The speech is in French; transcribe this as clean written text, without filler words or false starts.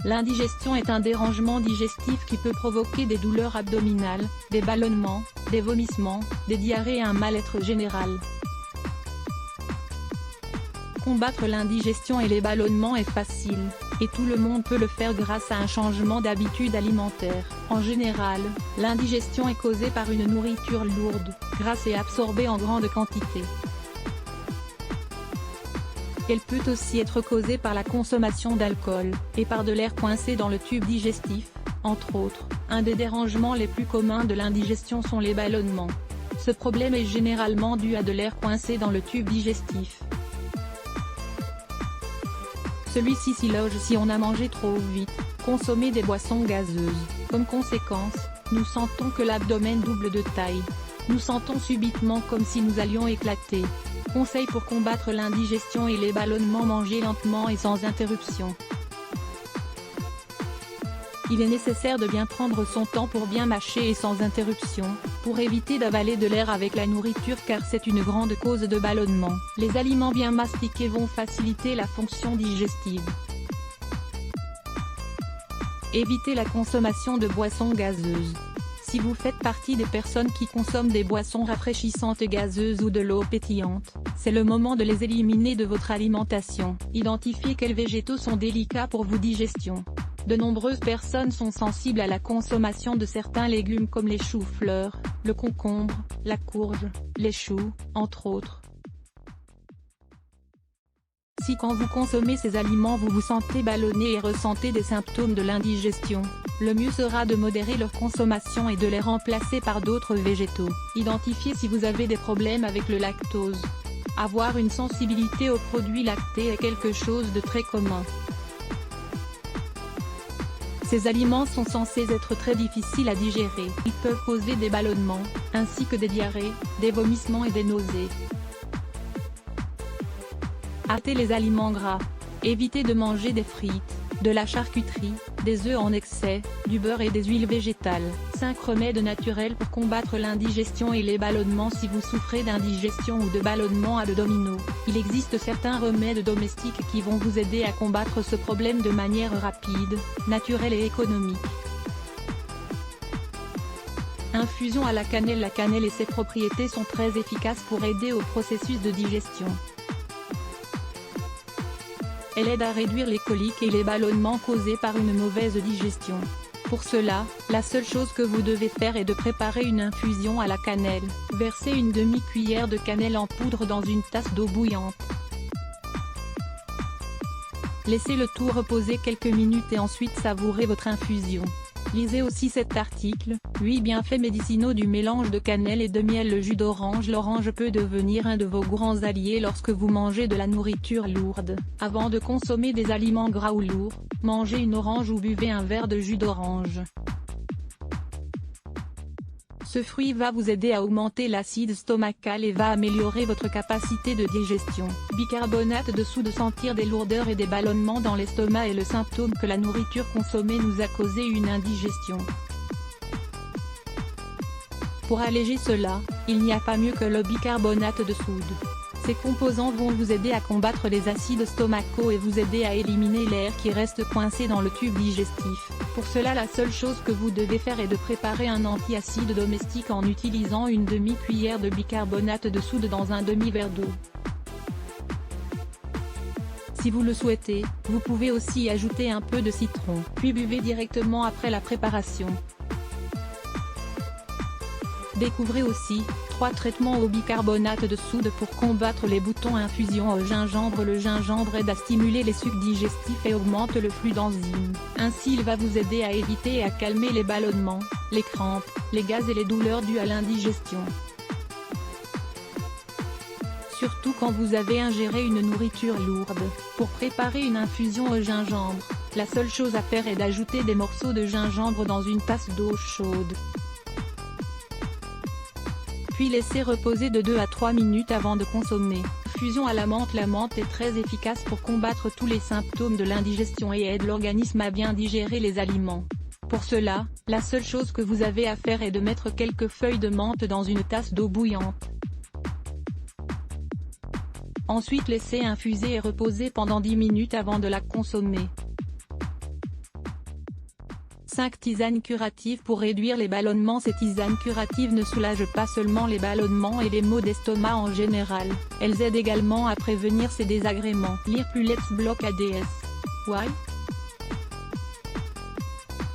L'indigestion est un dérangement digestif qui peut provoquer des douleurs abdominales, des ballonnements, des vomissements, des diarrhées et un mal-être général. Combattre l'indigestion et les ballonnements est facile, et tout le monde peut le faire grâce à un changement d'habitude alimentaire. En général, l'indigestion est causée par une nourriture lourde, grasse et absorbée en grande quantité. Elle peut aussi être causée par la consommation d'alcool, et par de l'air coincé dans le tube digestif, entre autres. Un des dérangements les plus communs de l'indigestion sont les ballonnements. Ce problème est généralement dû à de l'air coincé dans le tube digestif. Celui-ci s'y loge si on a mangé trop vite, consommé des boissons gazeuses. Comme conséquence, nous sentons que l'abdomen double de taille. Nous sentons subitement comme si nous allions éclater. Conseil pour combattre l'indigestion et les ballonnements: manger lentement et sans interruption. Il est nécessaire de bien prendre son temps pour bien mâcher et sans interruption, pour éviter d'avaler de l'air avec la nourriture car c'est une grande cause de ballonnement. Les aliments bien mastiqués vont faciliter la fonction digestive. Évitez la consommation de boissons gazeuses. Si vous faites partie des personnes qui consomment des boissons rafraîchissantes gazeuses ou de l'eau pétillante, c'est le moment de les éliminer de votre alimentation. Identifiez quels végétaux sont délicats pour vos digestions. De nombreuses personnes sont sensibles à la consommation de certains légumes comme les choux-fleurs, le concombre, la courge, les choux, entre autres. Si quand vous consommez ces aliments vous vous sentez ballonné et ressentez des symptômes de l'indigestion, le mieux sera de modérer leur consommation et de les remplacer par d'autres végétaux. Identifiez si vous avez des problèmes avec le lactose. Avoir une sensibilité aux produits lactés est quelque chose de très commun. Ces aliments sont censés être très difficiles à digérer. Ils peuvent causer des ballonnements, ainsi que des diarrhées, des vomissements et des nausées. Hâtez les aliments gras. Évitez de manger des frites, de la charcuterie, des œufs en excès, du beurre et des huiles végétales. 5 remèdes naturels pour combattre l'indigestion et les ballonnements. Si vous souffrez d'indigestion ou de ballonnements abdominaux, il existe certains remèdes domestiques qui vont vous aider à combattre ce problème de manière rapide, naturelle et économique. Infusion à la cannelle. La cannelle et ses propriétés sont très efficaces pour aider au processus de digestion. Elle aide à réduire les coliques et les ballonnements causés par une mauvaise digestion. Pour cela, la seule chose que vous devez faire est de préparer une infusion à la cannelle. Versez une demi-cuillère de cannelle en poudre dans une tasse d'eau bouillante. Laissez le tout reposer quelques minutes et ensuite savourez votre infusion. Lisez aussi cet article, 8 bienfaits médicinaux du mélange de cannelle et de miel. Le jus d'orange. L'orange peut devenir un de vos grands alliés lorsque vous mangez de la nourriture lourde. Avant de consommer des aliments gras ou lourds, mangez une orange ou buvez un verre de jus d'orange. Ce fruit va vous aider à augmenter l'acide stomacal et va améliorer votre capacité de digestion. Bicarbonate de soude. Sentir des lourdeurs et des ballonnements dans l'estomac est le symptôme que la nourriture consommée nous a causé une indigestion. Pour alléger cela, il n'y a pas mieux que le bicarbonate de soude. Ces composants vont vous aider à combattre les acides stomacaux et vous aider à éliminer l'air qui reste coincé dans le tube digestif. Pour cela, la seule chose que vous devez faire est de préparer un antiacide domestique en utilisant une demi-cuillère de bicarbonate de soude dans un demi-verre d'eau. Si vous le souhaitez, vous pouvez aussi y ajouter un peu de citron, puis buvez directement après la préparation. Découvrez aussi 3 traitements au bicarbonate de soude pour combattre les boutons. Infusion au gingembre. Le gingembre aide à stimuler les sucs digestifs et augmente le flux d'enzymes. Ainsi il va vous aider à éviter et à calmer les ballonnements, les crampes, les gaz et les douleurs dues à l'indigestion. Surtout quand vous avez ingéré une nourriture lourde. Pour préparer une infusion au gingembre, la seule chose à faire est d'ajouter des morceaux de gingembre dans une tasse d'eau chaude. Puis laissez reposer de 2 à 3 minutes avant de consommer. Infusion à la menthe. La menthe est très efficace pour combattre tous les symptômes de l'indigestion et aide l'organisme à bien digérer les aliments. Pour cela, la seule chose que vous avez à faire est de mettre quelques feuilles de menthe dans une tasse d'eau bouillante. Ensuite laissez infuser et reposer pendant 10 minutes avant de la consommer. 5 tisanes curatives pour réduire les ballonnements. Ces tisanes curatives ne soulagent pas seulement les ballonnements et les maux d'estomac en général, elles aident également à prévenir ces désagréments. Lire plus Let's Block ADS. Why?